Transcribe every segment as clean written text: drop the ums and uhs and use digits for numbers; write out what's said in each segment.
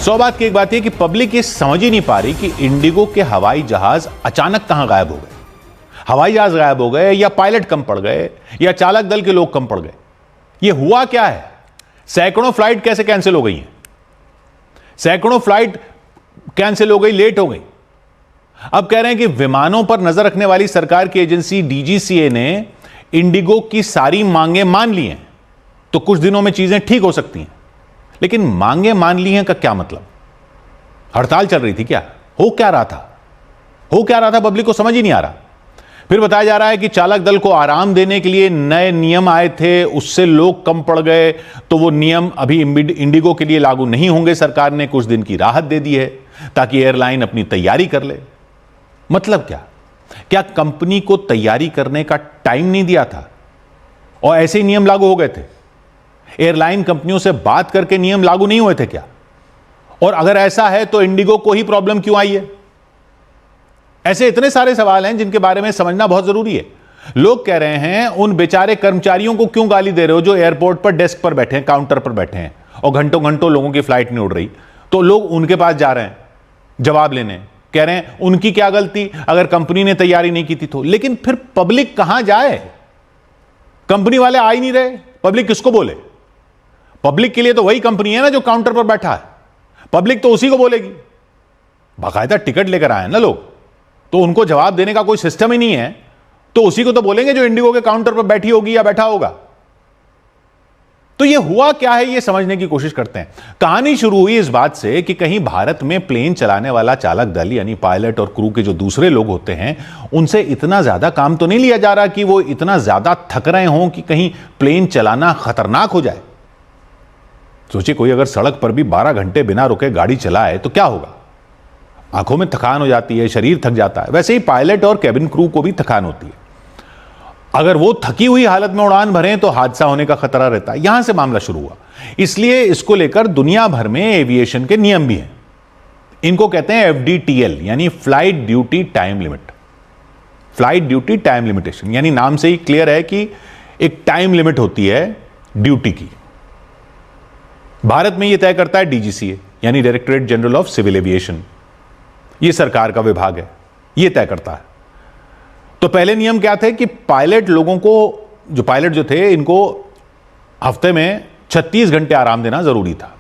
सौ बात की एक बात यह कि पब्लिक ये समझ ही नहीं पा रही कि इंडिगो के हवाई जहाज अचानक कहां गायब हो गए। हवाई जहाज गायब हो गए या पायलट कम पड़ गए या चालक दल के लोग कम पड़ गए, ये हुआ क्या है? सैकड़ों फ्लाइट कैसे कैंसिल हो गई हैं? सैकड़ों फ्लाइट कैंसिल हो गई, लेट हो गई। अब कह रहे हैं कि विमानों पर नजर रखने वाली सरकार की एजेंसी डीजीसीए ने इंडिगो की सारी मांगे मान ली हैं, तो कुछ दिनों में चीजें ठीक हो सकती हैं। लेकिन मांगे मान ली हैं का क्या मतलब? हड़ताल चल रही थी क्या? हो क्या रहा था? पब्लिक को समझ ही नहीं आ रहा। फिर बताया जा रहा है कि चालक दल को आराम देने के लिए नए नियम आए थे, उससे लोग कम पड़ गए, तो वो नियम अभी इंडिगो के लिए लागू नहीं होंगे। सरकार ने कुछ दिन की राहत दे दी है ताकि एयरलाइन अपनी तैयारी कर ले। मतलब क्या कंपनी को तैयारी करने का टाइम नहीं दिया था और ऐसे ही नियम लागू हो गए थे? एयरलाइन कंपनियों से बात करके नियम लागू नहीं हुए थे क्या? और अगर ऐसा है तो इंडिगो को ही प्रॉब्लम क्यों आई है? ऐसे इतने सारे सवाल हैं जिनके बारे में समझना बहुत जरूरी है। लोग कह रहे हैं उन बेचारे कर्मचारियों को क्यों गाली दे रहे हो जो एयरपोर्ट पर डेस्क पर बैठे हैं, काउंटर पर बैठे हैं और घंटों घंटों लोगों की फ्लाइट नहीं उड़ रही, तो लोग उनके पास जा रहे हैं जवाब लेने, कह रहे हैं उनकी क्या गलती अगर कंपनी ने तैयारी नहीं की थी तो। लेकिन फिर पब्लिक कहां जाए? कंपनी वाले आ ही नहीं रहे, पब्लिक किसको बोले? पब्लिक के लिए तो वही कंपनी है ना जो काउंटर पर बैठा है, पब्लिक तो उसी को बोलेगी। बाकायदा टिकट लेकर आए ना लोग, तो उनको जवाब देने का कोई सिस्टम ही नहीं है, तो उसी को तो बोलेंगे जो इंडिगो के काउंटर पर बैठी होगी या बैठा होगा। तो ये हुआ क्या है, ये समझने की कोशिश करते हैं। कहानी शुरू हुई इस बात से कि कहीं भारत में प्लेन चलाने वाला चालक दल यानी पायलट और क्रू के जो दूसरे लोग होते हैं, उनसे इतना ज्यादा काम तो नहीं लिया जा रहा कि वो इतना ज्यादा थक रहे हों कि कहीं प्लेन चलाना खतरनाक हो जाए। सोचिए कोई अगर सड़क पर भी 12 घंटे बिना रुके गाड़ी चलाए तो क्या होगा? आंखों में थकान हो जाती है, शरीर थक जाता है। वैसे ही पायलट और कैबिन क्रू को भी थकान होती है। अगर वो थकी हुई हालत में उड़ान भरें तो हादसा होने का खतरा रहता है। यहां से मामला शुरू हुआ। इसलिए इसको लेकर दुनिया भर में एविएशन के नियम भी हैं। इनको कहते हैं FDTL यानी flight duty time limit, flight duty time limitation. यानी नाम से ही क्लियर है कि एक टाइम लिमिट होती है ड्यूटी की। भारत में यह तय करता है DGCA यानी directorate general of civil aviation. यह सरकार का विभाग है, यह तय करता है। तो पहले नियम क्या थे कि पायलट लोगों को, जो पायलट जो थे, इनको हफ्ते में 36 घंटे आराम देना जरूरी था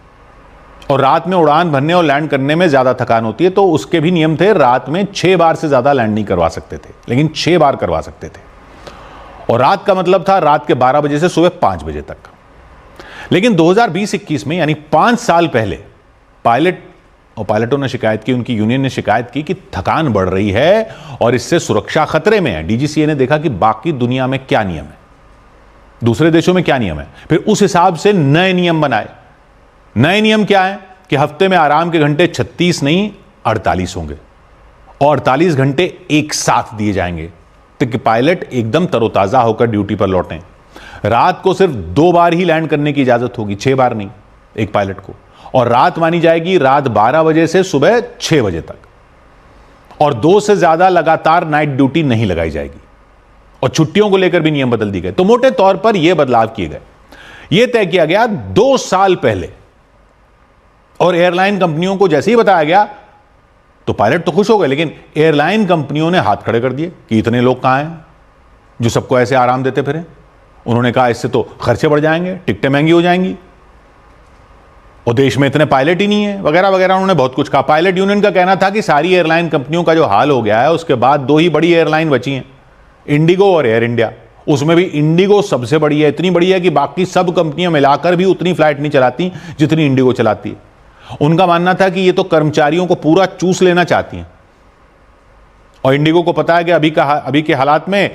और रात में उड़ान भरने और लैंड करने में ज्यादा थकान होती है, तो उसके भी नियम थे। रात में 6 बार से ज्यादा लैंड नहीं करवा सकते थे, लेकिन 6 बार करवा सकते थे। और रात का मतलब था रात के 12 बजे से सुबह 5 बजे तक। लेकिन 2020-21 में यानी 5 साल पहले पायलटों ने शिकायत की, उनकी यूनियन ने शिकायत की कि थकान बढ़ रही है और इससे सुरक्षा खतरे में है। डीजीसीए ने देखा कि बाकी दुनिया में क्या नियम है, दूसरे देशों में क्या नियम है, फिर उस हिसाब से नए नियम बनाए। नए नियम क्या है कि हफ्ते में आराम के घंटे 36 नहीं 48 होंगे और 48 घंटे एक साथ दिए जाएंगे ताकि पायलट एकदम तरोताजा होकर ड्यूटी पर लौटें। रात को सिर्फ 2 बार ही लैंड करने की इजाजत होगी, 6 बार नहीं एक पायलट को। और रात मानी जाएगी रात 12 बजे से सुबह 6 बजे तक। और 2 से ज्यादा लगातार नाइट ड्यूटी नहीं लगाई जाएगी। और छुट्टियों को लेकर भी नियम बदल दिए गए। तो मोटे तौर पर यह बदलाव किए गए। यह तय किया गया 2 साल पहले। और एयरलाइन कंपनियों को जैसे ही बताया गया तो पायलट तो खुश हो गए, लेकिन एयरलाइन कंपनियों ने हाथ खड़े कर दिए कि इतने लोग कहां हैं जो सबको ऐसे आराम देते फिरें। उन्होंने कहा इससे तो खर्चे बढ़ जाएंगे, टिकटें महंगी हो जाएंगी और देश में इतने पायलट ही नहीं है, वगैरह वगैरह। उन्होंने बहुत कुछ कहा। पायलट यूनियन का कहना था कि सारी एयरलाइन कंपनियों का जो हाल हो गया है, उसके बाद 2 ही बड़ी एयरलाइन बची हैं, इंडिगो और एयर इंडिया। उसमें भी इंडिगो सबसे बड़ी है, इतनी बड़ी है कि बाकी सब कंपनियां मिलाकर भी उतनी फ्लाइट नहीं चलाती जितनी इंडिगो चलाती है। उनका मानना था कि ये तो कर्मचारियों को पूरा चूस लेना चाहती हैं और इंडिगो को पता है कि अभी के हालात में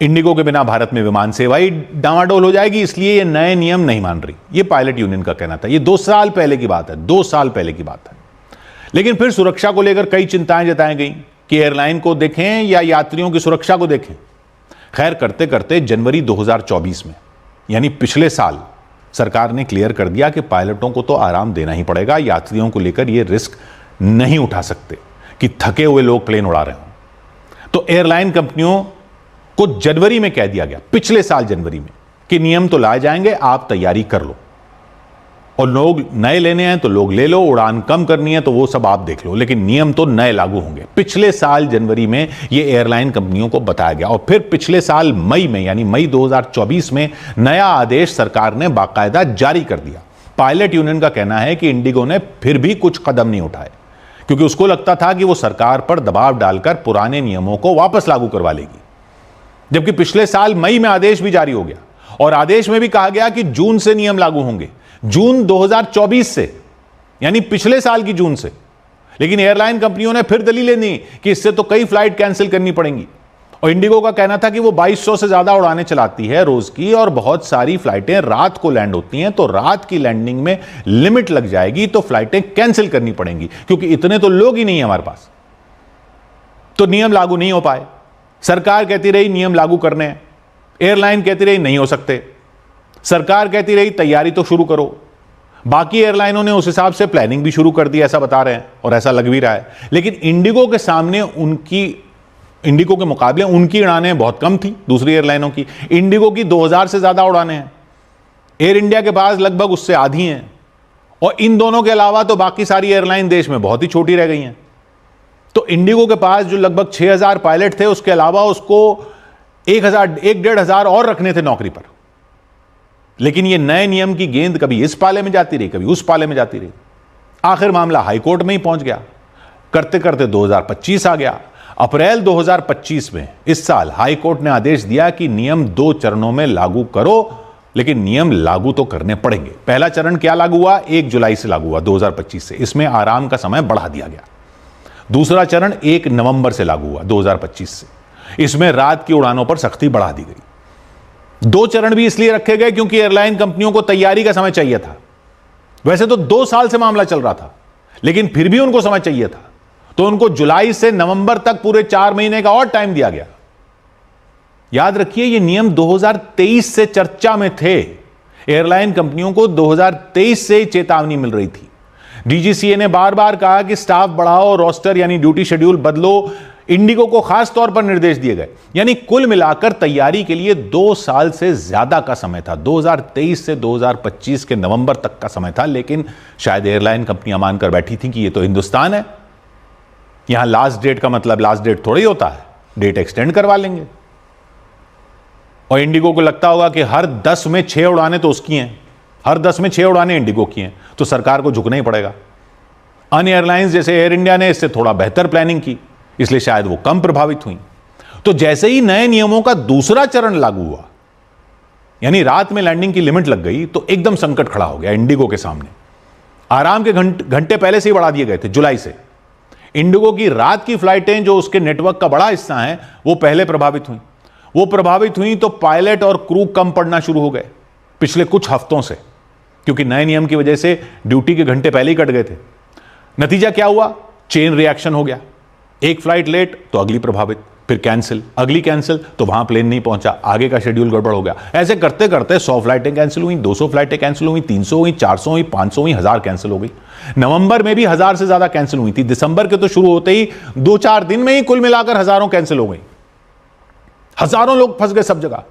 इंडिगो के बिना भारत में विमान सेवा ही डामाडोल हो जाएगी, इसलिए ये नए नियम नहीं मान रही। ये पायलट यूनियन का कहना था। ये 2 साल पहले की बात है, 2 साल पहले की बात है। लेकिन फिर सुरक्षा को लेकर कई चिंताएं जताई गई कि एयरलाइन को देखें या यात्रियों की सुरक्षा को देखें। खैर करते करते जनवरी 2024 में यानी पिछले साल सरकार ने क्लियर कर दिया कि पायलटों को तो आराम देना ही पड़ेगा। यात्रियों को लेकर ये रिस्क नहीं उठा सकते कि थके हुए लोग प्लेन उड़ा रहे हों। तो एयरलाइन कंपनियों को जनवरी में कह दिया गया, पिछले साल जनवरी में, कि नियम तो लाए जाएंगे, आप तैयारी कर लो। और लोग नए लेने हैं तो लोग ले लो, उड़ान कम करनी है तो वो सब आप देख लो, लेकिन नियम तो नए लागू होंगे। पिछले साल जनवरी में ये एयरलाइन कंपनियों को बताया गया और फिर पिछले साल मई में, यानी मई 2024 में नया आदेश सरकार ने बाकायदा जारी कर दिया। पायलट यूनियन का कहना है कि इंडिगो ने फिर भी कुछ कदम नहीं उठाए, क्योंकि उसको लगता था कि वो सरकार पर दबाव डालकर पुराने नियमों को वापस लागू करवा लेगी। जबकि पिछले साल मई में आदेश भी जारी हो गया और आदेश में भी कहा गया कि जून से नियम लागू होंगे, जून 2024 से, यानी पिछले साल की जून से। लेकिन एयरलाइन कंपनियों ने फिर दलीलें दी कि इससे तो कई फ्लाइट कैंसिल करनी पड़ेंगी। और इंडिगो का कहना था कि वो 2200 से ज्यादा उड़ानें चलाती है रोज की और बहुत सारी फ्लाइटें रात को लैंड होती हैं, तो रात की लैंडिंग में लिमिट लग जाएगी तो फ्लाइटें कैंसिल करनी पड़ेंगी, क्योंकि इतने तो लोग ही नहीं है हमारे पास। तो नियम लागू नहीं हो पाए। सरकार कहती रही नियम लागू करने हैं, एयरलाइन कहती रही नहीं हो सकते। सरकार कहती रही तैयारी तो शुरू करो। बाकी एयरलाइनों ने उस हिसाब से प्लानिंग भी शुरू कर दी, ऐसा बता रहे हैं और ऐसा लग भी रहा है। लेकिन इंडिगो के सामने इंडिगो के मुकाबले उनकी उड़ानें बहुत कम थी दूसरी एयरलाइनों की। इंडिगो की 2000 से ज्यादा उड़ानें हैं, एयर इंडिया के पास लगभग उससे आधी हैं, और इन दोनों के अलावा तो बाकी सारी एयरलाइन देश में बहुत ही छोटी रह गई हैं। तो इंडिगो के पास जो लगभग 6000 पायलट थे, उसके अलावा उसको 1,500 और रखने थे नौकरी पर। लेकिन ये नए नियम की गेंद कभी इस पाले में जाती रही, कभी उस पाले में जाती रही। आखिर मामला हाईकोर्ट में ही पहुंच गया। करते करते 2025 आ गया। अप्रैल 2025 में इस साल हाईकोर्ट ने आदेश दिया कि नियम 2 चरणों में लागू करो, लेकिन नियम लागू तो करने पड़ेंगे। पहला चरण क्या लागू हुआ? 1 जुलाई से लागू हुआ 2025 से। इसमें आराम का समय बढ़ा दिया गया। दूसरा चरण 1 नवंबर से लागू हुआ 2025 से। इसमें रात की उड़ानों पर सख्ती बढ़ा दी गई। 2 चरण भी इसलिए रखे गए क्योंकि एयरलाइन कंपनियों को तैयारी का समय चाहिए था। वैसे तो 2 साल से मामला चल रहा था, लेकिन फिर भी उनको समय चाहिए था, तो उनको जुलाई से नवंबर तक पूरे 4 महीने का और टाइम दिया गया। याद रखिए, ये नियम 2023 से चर्चा में थे। एयरलाइन कंपनियों को 2023 से चेतावनी मिल रही थी। डीजीसीए ने बार बार कहा कि स्टाफ बढ़ाओ, रोस्टर यानी ड्यूटी शेड्यूल बदलो। इंडिगो को खास तौर पर निर्देश दिए गए। यानी कुल मिलाकर तैयारी के लिए 2 साल से ज्यादा का समय था। 2023 से 2025 के नवंबर तक का समय था। लेकिन शायद एयरलाइन कंपनियां मानकर बैठी थी कि ये तो हिंदुस्तान है, यहां लास्ट डेट का मतलब लास्ट डेट थोड़ी होता है, डेट एक्सटेंड करवा लेंगे। और इंडिगो को लगता होगा कि हर 10 में 6 उड़ानें तो उसकी हैं, हर 10 में 6 उड़ानें इंडिगो की हैं, तो सरकार को झुकना ही पड़ेगा। अन्य एयरलाइंस जैसे एयर इंडिया ने इससे थोड़ा बेहतर प्लानिंग की, इसलिए शायद वो कम प्रभावित हुई। तो जैसे ही नए नियमों का दूसरा चरण लागू हुआ, यानी रात में लैंडिंग की लिमिट लग गई, तो एकदम संकट खड़ा हो गया इंडिगो के सामने। आराम के घंटे पहले से ही बढ़ा दिए गए थे, जुलाई से। इंडिगो की रात की फ्लाइटें, जो उसके नेटवर्क का बड़ा हिस्सा है, वो पहले प्रभावित हुई। वो प्रभावित हुई तो पायलट और क्रू कम पड़ना शुरू हो गए पिछले कुछ हफ्तों से, क्योंकि नए नियम की वजह से ड्यूटी के घंटे पहले ही कट गए थे। नतीजा क्या हुआ? चेन रिएक्शन हो गया। एक फ्लाइट लेट तो अगली प्रभावित, फिर कैंसिल, अगली कैंसिल तो वहां प्लेन नहीं पहुंचा, आगे का शेड्यूल गड़बड़ हो गया। ऐसे करते करते 100 फ्लाइटें कैंसिल हुई, 200 फ्लाइटें कैंसिल हुई, 300 हुई, 400 हुई, 500 हुई, 1000 कैंसिल हो गई। नवंबर में भी 1000 से ज्यादा कैंसिल हुई थी। दिसंबर के तो शुरू होते ही 2-4 दिन में ही कुल मिलाकर हजारों कैंसिल हो गई। हजारों लोग फंस गए सब जगह।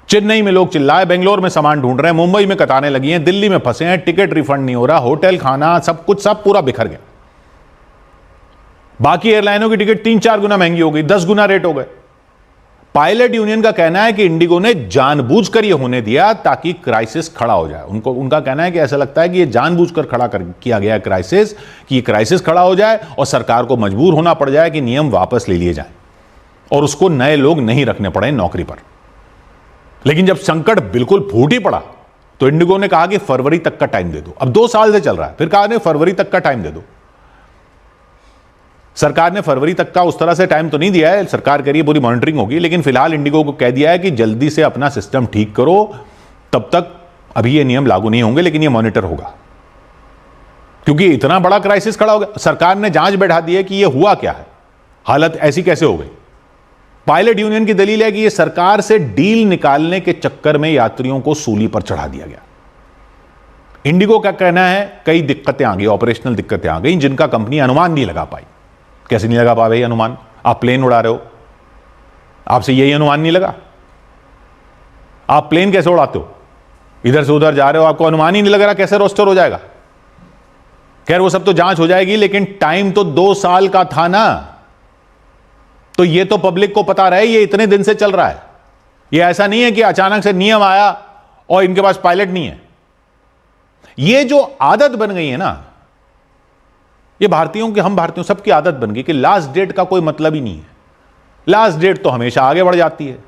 चेन्नई में लोग चिल्लाए, बेंगलोर में सामान ढूंढ रहे हैं, मुंबई में कतारें लगी हैं, दिल्ली में फंसे हैं, टिकट रिफंड नहीं हो रहा, होटल खाना सब कुछ सब पूरा बिखर गया। बाकी एयरलाइनों की टिकट 3-4 गुना महंगी हो गई, 10 गुना रेट हो गए। पायलट यूनियन का कहना है कि इंडिगो ने जानबूझकर यह होने दिया ताकि क्राइसिस खड़ा हो जाए। उनका कहना है कि ऐसा लगता है कि यह जानबूझकर किया गया क्राइसिस, कि यह क्राइसिस खड़ा हो जाए और सरकार को मजबूर होना पड़ जाए कि नियम वापस ले लिए जाएं और उसको नए लोग नहीं रखने पड़े नौकरी पर। लेकिन जब संकट बिल्कुल फूट ही पड़ा तो इंडिगो ने कहा कि फरवरी तक का टाइम दे दो। अब 2 साल से चल रहा है, फिर कहा ने फरवरी तक का टाइम दे दो। सरकार ने फरवरी तक का उस तरह से टाइम तो नहीं दिया है, सरकार कह रही है पूरी मॉनिटरिंग होगी, लेकिन फिलहाल इंडिगो को कह दिया है कि जल्दी से अपना सिस्टम ठीक करो, तब तक अभी ये नियम लागू नहीं होंगे, लेकिन ये मॉनिटर होगा। क्योंकि इतना बड़ा क्राइसिस खड़ा हो गया, सरकार ने जांच बैठा दी है कि ये हुआ क्या है, हालत ऐसी कैसे हो गई। पायलट यूनियन की दलील है कि यह सरकार से डील निकालने के चक्कर में यात्रियों को सूली पर चढ़ा दिया गया। इंडिगो का कहना है कई दिक्कतें आ गई, ऑपरेशनल दिक्कतें आ गई, जिनका कंपनी अनुमान नहीं लगा पाई। कैसे नहीं लगा पा भाई अनुमान? आप प्लेन उड़ा रहे हो, आपसे यही अनुमान नहीं लगा? आप प्लेन कैसे उड़ाते हो? इधर से उधर जा रहे हो, आपको अनुमान ही नहीं लग रहा कैसे रोस्टर हो जाएगा। खैर वो सब तो जांच हो जाएगी, लेकिन टाइम तो 2 साल का था ना। तो ये तो पब्लिक को पता रहे, ये इतने दिन से चल रहा है। ये ऐसा नहीं है कि अचानक से नियम आया और इनके पास पायलट नहीं है। ये जो आदत बन गई है ना, ये भारतीयों की, हम भारतीयों सबकी आदत बन गई कि लास्ट डेट का कोई मतलब ही नहीं है। लास्ट डेट तो हमेशा आगे बढ़ जाती है।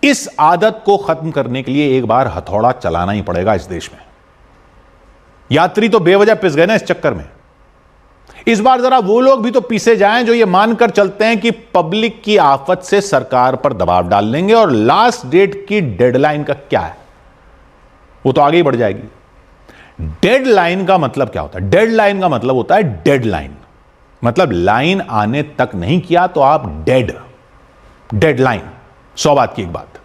इस आदत को खत्म करने के लिए एक बार हथौड़ा चलाना ही पड़ेगा इस देश में। यात्री तो बेवजह पिस गए ना इस चक्कर में। इस बार जरा वो लोग भी तो पीछे जाएं जो ये मानकर चलते हैं कि पब्लिक की आफत से सरकार पर दबाव डाल लेंगे और लास्ट डेट की डेडलाइन का क्या है, वो तो आगे ही बढ़ जाएगी। डेडलाइन का मतलब क्या होता है? डेडलाइन का मतलब होता है डेडलाइन, मतलब लाइन आने तक नहीं किया तो आप डेडलाइन। 100 बात की एक बात।